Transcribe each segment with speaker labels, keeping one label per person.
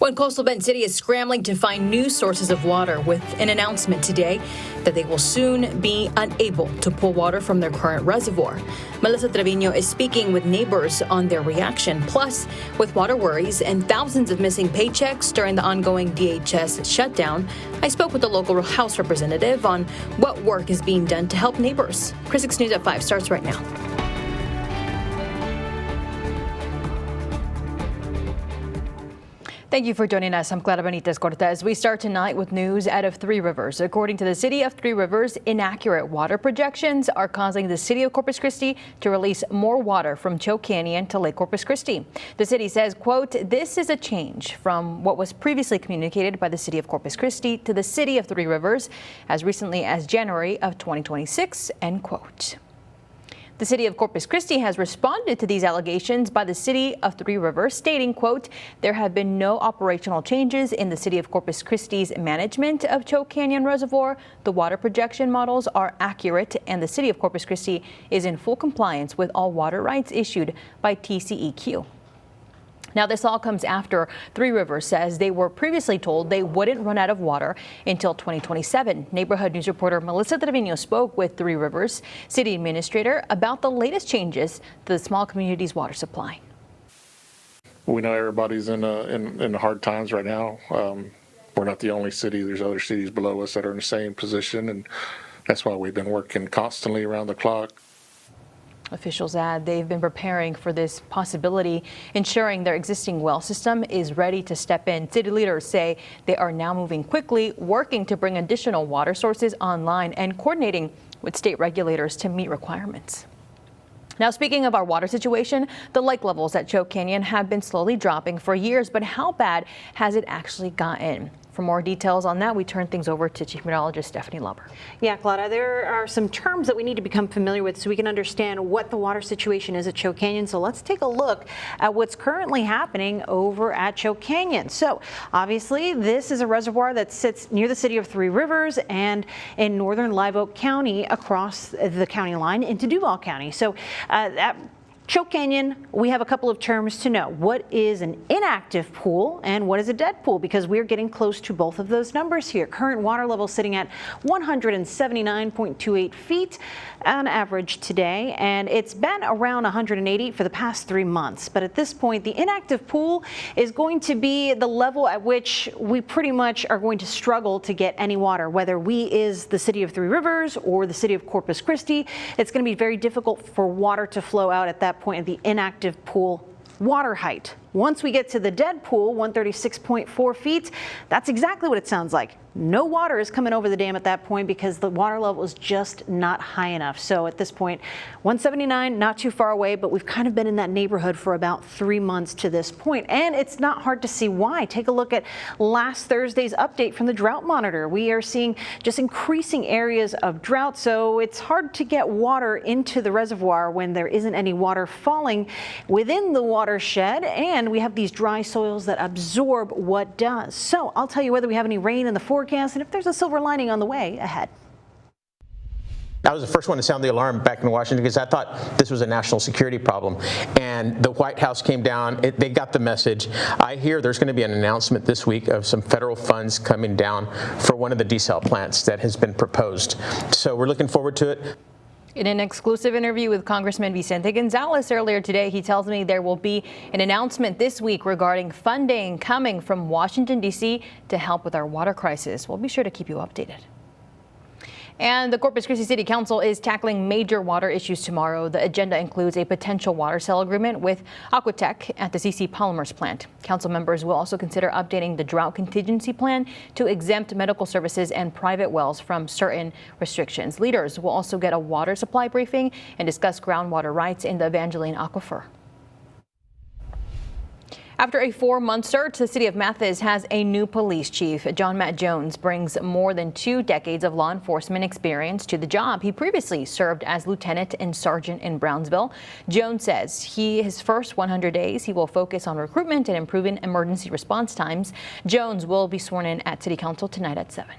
Speaker 1: One coastal Bend city is scrambling to find new sources of water with an announcement today that they will soon be unable to pull water from their current reservoir. Melissa Trevino is speaking with neighbors on their reaction. Plus, with water worries and thousands of missing paychecks during the ongoing DHS shutdown, I spoke with the local House representative on what work is being done to help neighbors. Chris 6 News at 5 starts right now. Thank you for joining us. I'm Clara Benitez Cortez. We start tonight with news out of Three Rivers. According to the city of Three Rivers, inaccurate water projections are causing the city of Corpus Christi to release more water from Choke Canyon to Lake Corpus Christi. The city says, quote, "This is a change from what was previously communicated by the city of Corpus Christi to the city of Three Rivers as recently as January of 2026, end quote. The city of Corpus Christi has responded to these allegations by the city of Three Rivers, stating, quote, "There have been no operational changes in the city of Corpus Christi's management of Choke Canyon Reservoir. The water projection models are accurate, and the city of Corpus Christi is in full compliance with all water rights issued by TCEQ." Now, this all comes after Three Rivers says they were previously told they wouldn't run out of water until 2027. Neighborhood News reporter Melissa Trevino spoke with Three Rivers city administrator about the latest changes to the small community's water supply.
Speaker 2: We know everybody's in hard times right now. We're not the only city. There's other cities below us that are in the same position, and that's why we've been working constantly around the clock.
Speaker 1: Officials add they've been preparing for this possibility, ensuring their existing well system is ready to step in. City leaders say they are now moving quickly, working to bring additional water sources online and coordinating with state regulators to meet requirements. Now, speaking of our water situation, the lake levels at Choke Canyon have been slowly dropping for years, but how bad has it actually gotten? For more details on that, we turn things over to Chief Meteorologist Stephanie Lubber.
Speaker 3: Yeah, Claudia, there are some terms that we need to become familiar with so we can understand what the water situation is at Choke Canyon. So let's take a look at what's currently happening over at Choke Canyon. So obviously, this is a reservoir that sits near the city of Three Rivers and in northern Live Oak County across the county line into Duval County. So at Choke Canyon, we have a couple of terms to know. What is an inactive pool and what is a dead pool? Because we're getting close to both of those numbers here. Current water level sitting at 179.28 feet on average today, and it's been around 180 for the past 3 months. But at this point, the inactive pool is going to be the level at which we pretty much are going to struggle to get any water, whether we is the city of Three Rivers or the city of Corpus Christi. It's going to be very difficult for water to flow out at that point at the inactive pool water height. Once we get to the dead pool, 136.4 feet, that's exactly what it sounds like. No water is coming over the dam at that point because the water level is just not high enough. So at this point, 179, not too far away, but we've kind of been in that neighborhood for about 3 months to this point. And it's not hard to see why. Take a look at last Thursday's update from the drought monitor. We are seeing just increasing areas of drought. So it's hard to get water into the reservoir when there isn't any water falling within the watershed. And we have these dry soils that absorb what does. So I'll tell you whether we have any rain in the forecast and if there's a silver lining on the way ahead.
Speaker 4: I was the first one to sound the alarm back in Washington because I thought this was a national security problem. And the White House came down, they got the message. I hear there's going to be an announcement this week of some federal funds coming down for one of the desal plants that has been proposed. So we're looking forward to it.
Speaker 1: In an exclusive interview with Congressman Vicente Gonzalez earlier today, he tells me there will be an announcement this week regarding funding coming from Washington, D.C. to help with our water crisis. We'll be sure to keep you updated. And the Corpus Christi City Council is tackling major water issues tomorrow. The agenda includes a potential water sale agreement with Aquatech at the CC Polymers plant. Council members will also consider updating the drought contingency plan to exempt medical services and private wells from certain restrictions. Leaders will also get a water supply briefing and discuss groundwater rights in the Evangeline Aquifer. After a 4-month search, the city of Mathis has a new police chief. John Matt Jones brings more than 2 decades of law enforcement experience to the job. He previously served as lieutenant and sergeant in Brownsville. Jones says his first 100 days, he will focus on recruitment and improving emergency response times. Jones will be sworn in at City Council tonight at 7.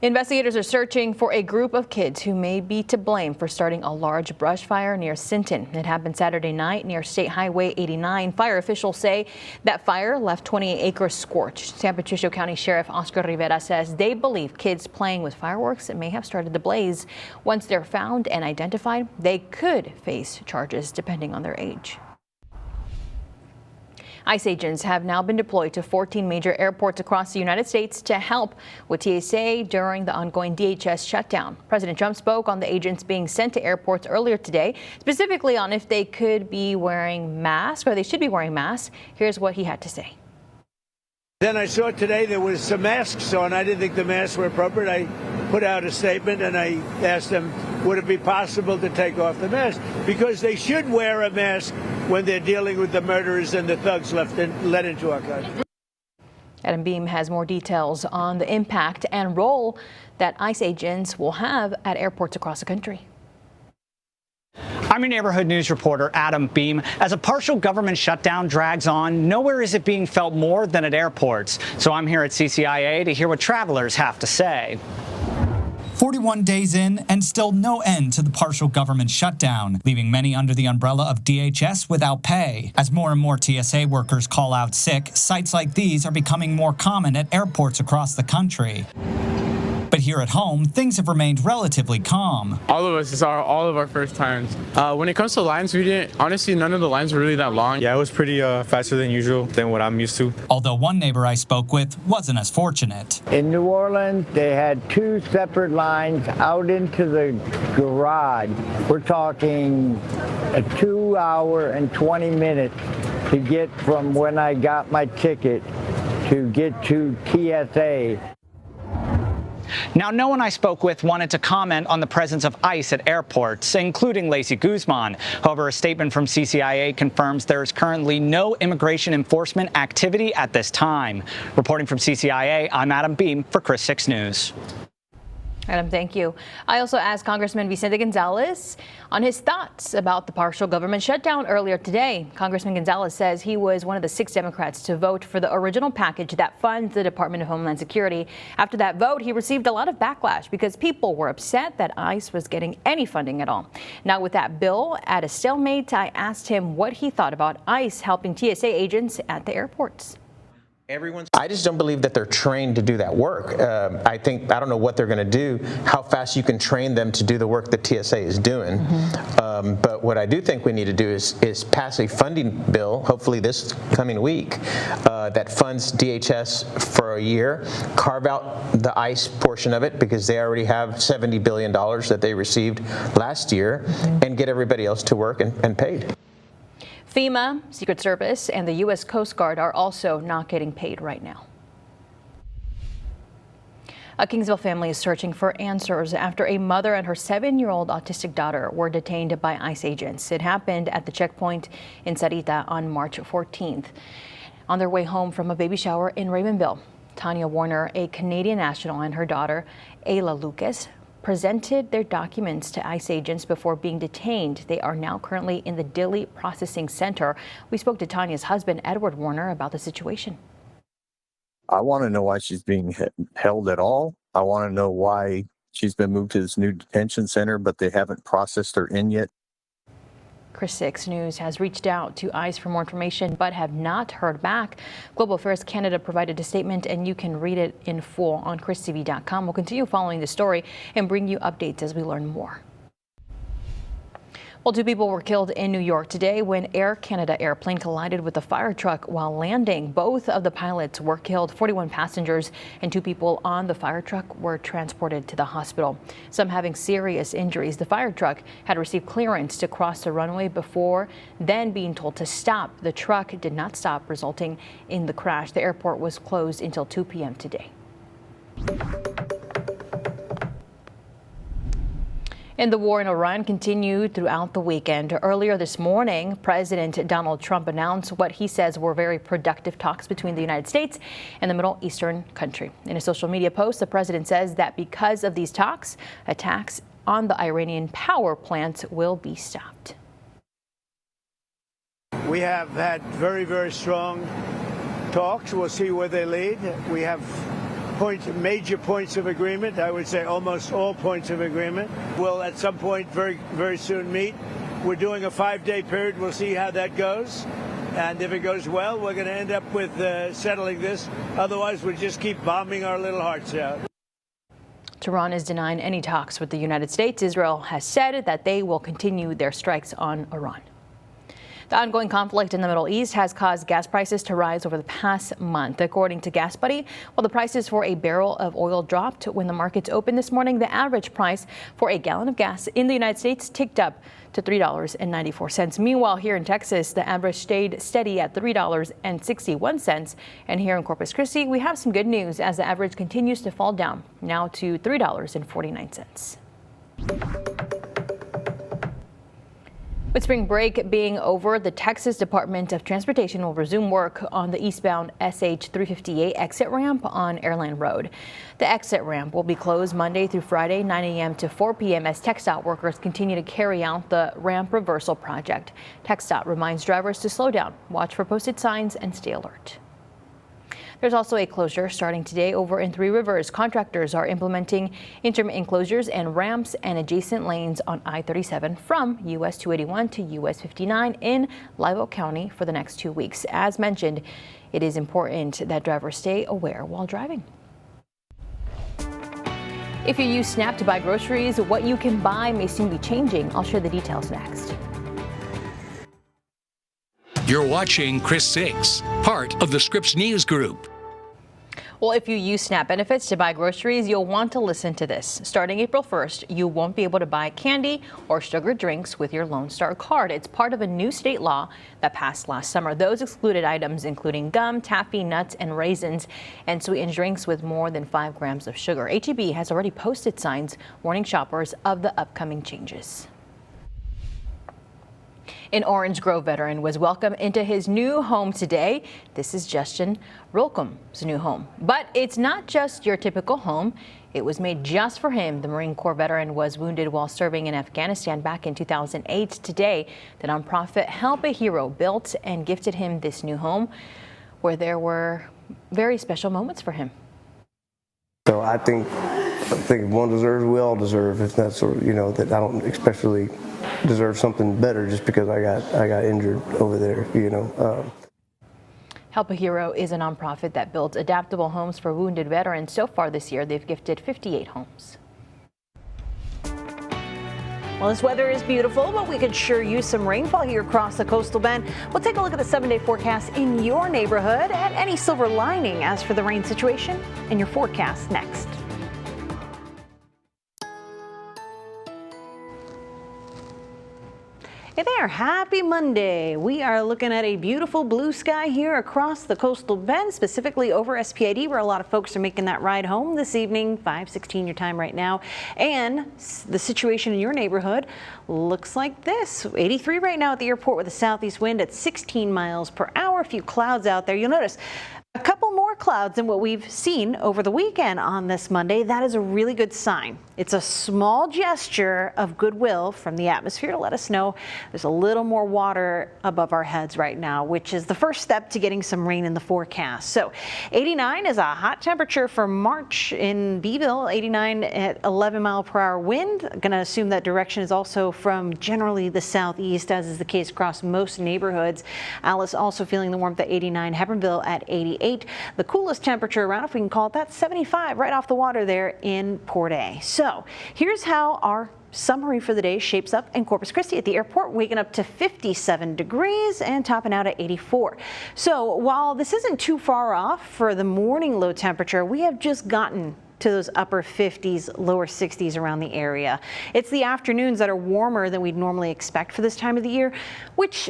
Speaker 1: Investigators are searching for a group of kids who may be to blame for starting a large brush fire near Sinton. It happened Saturday night near State Highway 89. Fire officials say that fire left 28 acres scorched. San Patricio County Sheriff Oscar Rivera says they believe kids playing with fireworks may have started the blaze. Once they're found and identified, they could face charges depending on their age. ICE agents have now been deployed to 14 major airports across the United States to help with TSA during the ongoing DHS shutdown. President Trump spoke on the agents being sent to airports earlier today, specifically on if they could be wearing masks or they should be wearing masks. Here's what he had to say.
Speaker 5: Then I saw today there was some masks on. I didn't think the masks were appropriate. I put out a statement and I asked them, would it be possible to take off the mask? Because they should wear a mask when they're dealing with the murderers and the thugs let into our country.
Speaker 1: Adam Beam has more details on the impact and role that ICE agents will have at airports across the country.
Speaker 6: I'm your neighborhood news reporter, Adam Beam. As a partial government shutdown drags on, nowhere is it being felt more than at airports. So I'm here at CCIA to hear what travelers have to say.
Speaker 7: 41 days in and still no end to the partial government shutdown, leaving many under the umbrella of DHS without pay. As more and more TSA workers call out sick, sites like these are becoming more common at airports across the country. But here at home, things have remained relatively calm.
Speaker 8: All of us, it's all of our first times. When it comes to lines, honestly, none of the lines were really that long.
Speaker 9: Yeah, it was pretty faster than usual, than what I'm used to.
Speaker 7: Although one neighbor I spoke with wasn't as fortunate.
Speaker 10: In New Orleans, they had 2 separate lines out into the garage. We're talking a 2 hour and 20 minutes to get from when I got my ticket to get to TSA.
Speaker 6: Now, no one I spoke with wanted to comment on the presence of ICE at airports, including Lacey Guzman. However, a statement from CCIA confirms there is currently no immigration enforcement activity at this time. Reporting from CCIA, I'm Adam Beam for Chris 6 News.
Speaker 1: Adam, thank you. I also asked Congressman Vicente Gonzalez on his thoughts about the partial government shutdown earlier today. Congressman Gonzalez says he was one of the 6 Democrats to vote for the original package that funds the Department of Homeland Security. After that vote, he received a lot of backlash because people were upset that ICE was getting any funding at all. Now, with that bill at a stalemate, I asked him what he thought about ICE helping TSA agents at the airports.
Speaker 4: I just don't believe that they're trained to do that work. I don't know what they're going to do, how fast you can train them to do the work that TSA is doing. But what I do think we need to do is pass a funding bill, hopefully this coming week, that funds DHS for a year, carve out the ICE portion of it because they already have $70 billion that they received last year, and get everybody else to work and paid.
Speaker 1: FEMA, Secret Service, and the U.S. Coast Guard are also not getting paid right now. A Kingsville family is searching for answers after a mother and her 7-year-old autistic daughter were detained by ICE agents. It happened at the checkpoint in Sarita on March 14th. On their way home from a baby shower in Ravenville, Tanya Warner, a Canadian national, and her daughter, Ayla Lucas, presented their documents to ICE agents before being detained. They are now currently in the Dilley Processing Center. We spoke to Tanya's husband, Edward Warner, about the situation.
Speaker 11: I want to know why she's being held at all. I want to know why she's been moved to this new detention center, but they haven't processed her in yet.
Speaker 1: Chris 6 News has reached out to ICE for more information, but have not heard back. Global Affairs Canada provided a statement, and you can read it in full on christv.com. We'll continue following the story and bring you updates as we learn more. Well, 2 people were killed in New York today when Air Canada airplane collided with a fire truck while landing. Both of the pilots were killed. 41 passengers and 2 people on the fire truck were transported to the hospital, some having serious injuries. The fire truck had received clearance to cross the runway before then being told to stop. The truck did not stop, resulting in the crash. The airport was closed until 2 p.m. today. And the war in Iran continued throughout the weekend. Earlier this morning, President Donald Trump announced what he says were very productive talks between the United States and the Middle Eastern country. In a social media post, the president says that because of these talks, attacks on the Iranian power plants will be stopped.
Speaker 5: We have had very, very strong talks. We'll see where they lead. We have major points of agreement. I would say almost all points of agreement. We'll at some point very, very soon meet. We're doing a 5-day period. We'll see how that goes. And if it goes well, we're going to end up with settling this. Otherwise, we'll just keep bombing our little hearts out.
Speaker 1: Tehran is denying any talks with the United States. Israel has said that they will continue their strikes on Iran. The ongoing conflict in the Middle East has caused gas prices to rise over the past month. According to Gas Buddy, while the prices for a barrel of oil dropped when the markets opened this morning, the average price for a gallon of gas in the United States ticked up to $3.94. Meanwhile, here in Texas, the average stayed steady at $3.61. And here in Corpus Christi, we have some good news as the average continues to fall down, now to $3.49. With spring break being over, the Texas Department of Transportation will resume work on the eastbound SH 358 exit ramp on Airline Road. The exit ramp will be closed Monday through Friday, 9 a.m. to 4 p.m. as TxDOT workers continue to carry out the ramp reversal project. TxDOT reminds drivers to slow down, watch for posted signs, and stay alert. There's also a closure starting today over in Three Rivers. Contractors are implementing intermittent closures and ramps and adjacent lanes on I-37 from US 281 to US 59 in Live Oak County for the next 2 weeks. As mentioned, it is important that drivers stay aware while driving. If you use SNAP to buy groceries, what you can buy may soon be changing. I'll share the details next.
Speaker 12: You're watching Chris 6, part of the Scripps News Group.
Speaker 1: Well, if you use SNAP benefits to buy groceries, you'll want to listen to this. Starting April 1st, you won't be able to buy candy or sugar drinks with your Lone Star card. It's part of a new state law that passed last summer. Those excluded items including gum, taffy, nuts, and raisins, and sweetened drinks with more than 5 grams of sugar. HEB has already posted signs warning shoppers of the upcoming changes. An Orange Grove veteran was welcomed into his new home today. This is Justin Rilcom's new home. But it's not just your typical home. It was made just for him. The Marine Corps veteran was wounded while serving in Afghanistan back in 2008. Today, the nonprofit Help a Hero built and gifted him this new home where there were very special moments for him.
Speaker 13: So I think if one deserves, we all deserve. If that's, that I don't especially deserve something better just because I got injured over there,
Speaker 1: Help a Hero is a nonprofit that builds adaptable homes for wounded veterans. So far this year, they've gifted 58 homes.
Speaker 3: Well, this weather is beautiful, but we could sure use some rainfall here across the coastal bend. We'll take a look at the 7-day forecast in your neighborhood and any silver lining as for the rain situation in your forecast next. Hey there, happy Monday. We are looking at a beautiful blue sky here across the coastal bend, specifically over SPID, where a lot of folks are making that ride home this evening, 5:16 your time right now. And the situation in your neighborhood looks like this. 83 right now at the airport with a southeast wind at 16 miles per hour. A few clouds out there. You'll notice a couple more clouds than what we've seen over the weekend on this Monday. That is a really good sign. It's a small gesture of goodwill from the atmosphere to let us know there's a little more water above our heads right now, which is the first step to getting some rain in the forecast. So 89 is a hot temperature for March in Beeville, 89 at 11 mile per hour wind. Going to assume that direction is also from generally the southeast, as is the case across most neighborhoods. Alice also feeling the warmth at 89, Hebronville at 88. The coolest temperature around, if we can call it that, 75 right off the water there in Port A. So here's how our summary for the day shapes up in Corpus Christi at the airport, waking up to 57 degrees and topping out at 84. So while this isn't too far off for the morning low temperature, we have just gotten to those upper 50s, lower 60s around the area. It's the afternoons that are warmer than we'd normally expect for this time of the year, which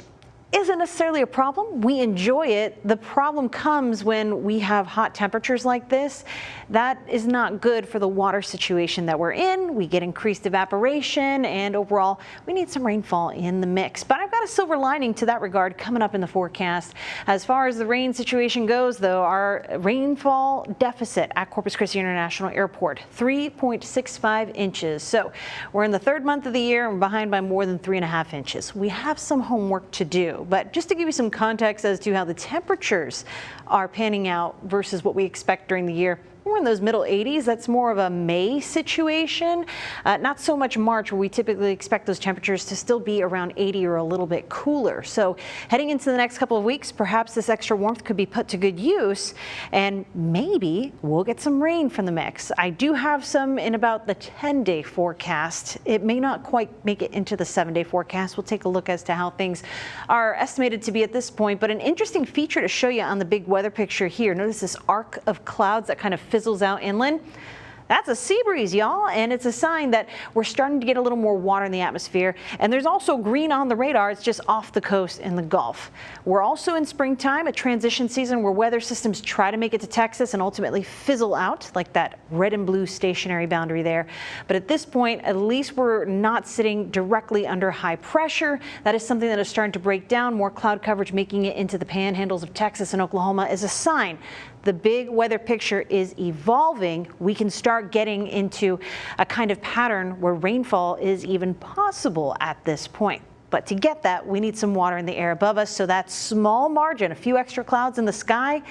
Speaker 3: isn't necessarily a problem. We enjoy it. The problem comes when we have hot temperatures like this. That is not good for the water situation that we're in. We get increased evaporation, and overall, we need some rainfall in the mix. But I've got a silver lining to that regard coming up in the forecast. As far as the rain situation goes, though, our rainfall deficit at Corpus Christi International Airport, 3.65 inches. So we're in the third month of the year and behind by more than 3.5 inches. We have some homework to do. But just to give you some context as to how the temperatures are panning out versus what we expect during the year, We're in those middle 80s. That's more of a May situation, not so much March, where we typically expect those temperatures to still be around 80 or a little bit cooler. So heading into the next couple of weeks, perhaps this extra warmth could be put to good use, and maybe we'll get some rain from the mix. I do have some in about the 10-day forecast. It may not quite make it into the 7-day forecast. We'll take a look as to how things are estimated to be at this point, but an interesting feature to show you on the big weather picture here. Notice this arc of clouds that kind of fizzles out inland. That's a sea breeze, y'all, and it's a sign that we're starting to get a little more water in the atmosphere. And there's also green on the radar. It's just off the coast in the Gulf. We're also in springtime, a transition season where weather systems try to make it to Texas and ultimately fizzle out, like that red and blue stationary boundary there. But at this point, at least we're not sitting directly under high pressure. That is something that is starting to break down. More cloud coverage making it into the panhandles of Texas and Oklahoma is a sign the big weather picture is evolving. We can start getting into a kind of pattern where rainfall is even possible at this point. But to get that, we need some water in the air above us. So that small margin, a few extra clouds in the sky,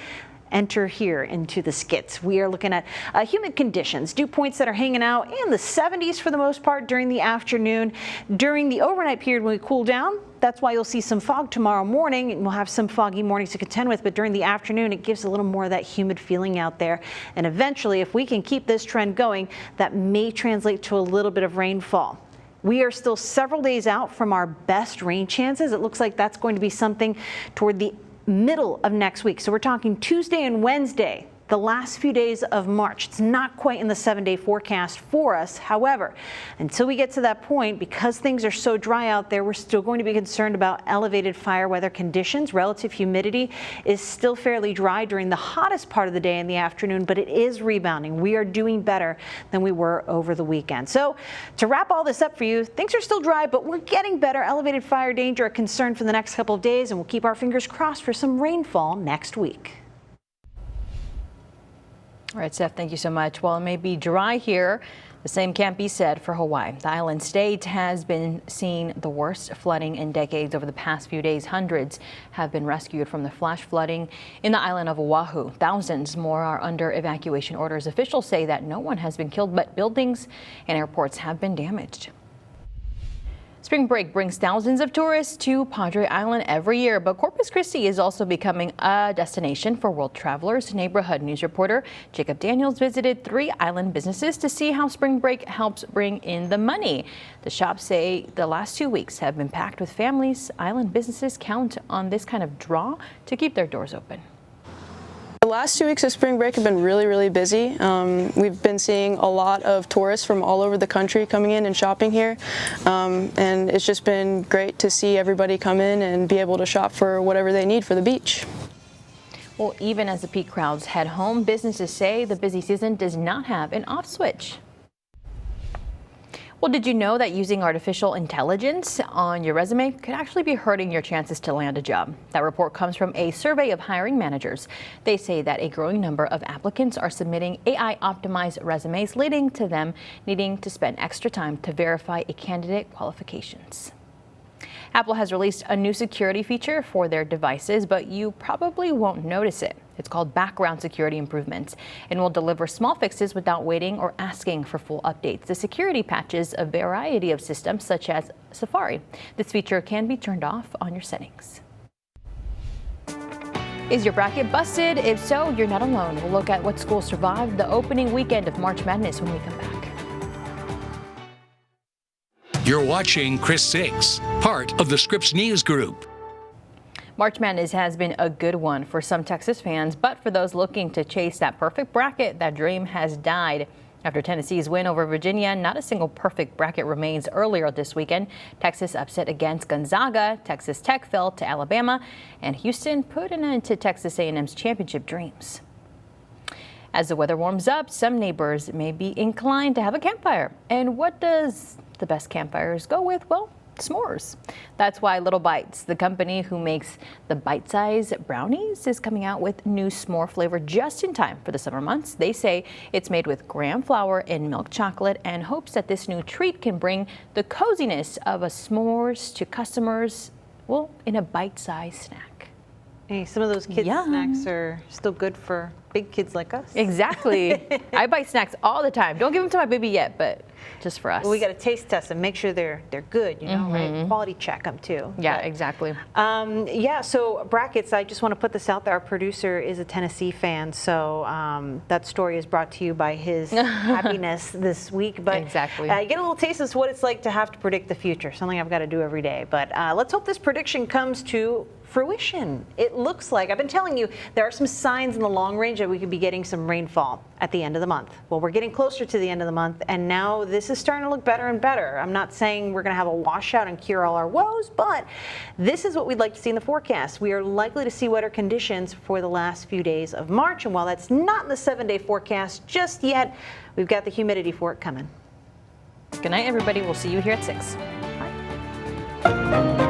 Speaker 3: enter here into the skits. We are looking at humid conditions, dew points that are hanging out in the 70s for the most part during the afternoon. During the overnight period when we cool down, that's why you'll see some fog tomorrow morning, and we'll have some foggy mornings to contend with, but during the afternoon it gives a little more of that humid feeling out there. And eventually, if we can keep this trend going, that may translate to a little bit of rainfall. We are still several days out from our best rain chances. It looks like that's going to be something toward the middle of next week. So we're talking Tuesday and Wednesday, the last few days of March. It's not quite in the 7-day forecast for us. However, until we get to that point, because things are so dry out there, we're still going to be concerned about elevated fire weather conditions. Relative humidity is still fairly dry during the hottest part of the day in the afternoon, but it is rebounding. We are doing better than we were over the weekend. So to wrap all this up for you, things are still dry, but we're getting better. Elevated fire danger a concern for the next couple of days, and we'll keep our fingers crossed for some rainfall next week.
Speaker 1: All right, Steph, thank you so much. While it may be dry here, the same can't be said for Hawaii. The island state has been seeing the worst flooding in decades over the past few days. Hundreds have been rescued from the flash flooding in the island of Oahu. Thousands more are under evacuation orders. Officials say that no one has been killed, but buildings and airports have been damaged. Spring break brings thousands of tourists to Padre Island every year, but Corpus Christi is also becoming a destination for world travelers. Neighborhood News reporter Jacob Daniels visited 3 island businesses to see how spring break helps bring in the money. The shops say the last 2 weeks have been packed with families. Island businesses count on this kind of draw to keep their doors open.
Speaker 14: The last 2 weeks of spring break have been really busy. We've been seeing a lot of tourists from all over the country coming in and shopping here, and it's just been great to see everybody come in and be able to shop for whatever they need for the beach.
Speaker 1: Well, even as the peak crowds head home, businesses say the busy season does not have an off switch. Well, did you know that using artificial intelligence on your resume could actually be hurting your chances to land a job? That report comes from a survey of hiring managers. They say that a growing number of applicants are submitting AI-optimized resumes, leading to them needing to spend extra time to verify a candidate qualifications. Apple has released a new security feature for their devices, but you probably won't notice it. It's called background security improvements and will deliver small fixes without waiting or asking for full updates. The security patches a variety of systems such as Safari. This feature can be turned off on your settings. Is your bracket busted? If so, you're not alone. We'll look at what schools survived the opening weekend of March Madness when we come back.
Speaker 12: You're watching Chris 6, part of the Scripps News Group.
Speaker 1: March Madness has been a good one for some Texas fans, but for those looking to chase that perfect bracket, that dream has died. After Tennessee's win over Virginia, not a single perfect bracket remains. Earlier this weekend, Texas upset against Gonzaga, Texas Tech fell to Alabama, and Houston put an end to Texas A&M's championship dreams. As the weather warms up, some neighbors may be inclined to have a campfire. And what does the best campfires go with? Well, s'mores. That's why Little Bites, the company who makes the bite-sized brownies, is coming out with new s'more flavor just in time for the summer months. They say it's made with graham flour and milk chocolate and hopes that this new treat can bring the coziness of a s'mores to customers, well, in a bite-sized snack.
Speaker 3: Hey, some of those kids' snacks are still good for big kids like us.
Speaker 1: Exactly. I buy snacks all the time. Don't give them to my baby yet, but just for us.
Speaker 3: Well, we got to taste test them, make sure they're good, you know, right? Quality check them too.
Speaker 1: Yeah,
Speaker 3: But,
Speaker 1: exactly.
Speaker 3: So brackets, I just want to put this out there. Our producer is a Tennessee fan, so that story is brought to you by his happiness this week. But
Speaker 1: Exactly.
Speaker 3: You get a little taste of what it's like to have to predict the future, something I've got to do every day. But let's hope this prediction comes to fruition. It looks like, I've been telling you, there are some signs in the long range that we could be getting some rainfall at the end of the month. Well, we're getting closer to the end of the month, and now this is starting to look better and better. I'm not saying we're going to have a washout and cure all our woes, but this is what we'd like to see in the forecast. We are likely to see wetter conditions for the last few days of March, and while that's not in the 7-day forecast just yet, we've got the humidity for it coming.
Speaker 1: Good night, everybody. We'll see you here at 6. Bye.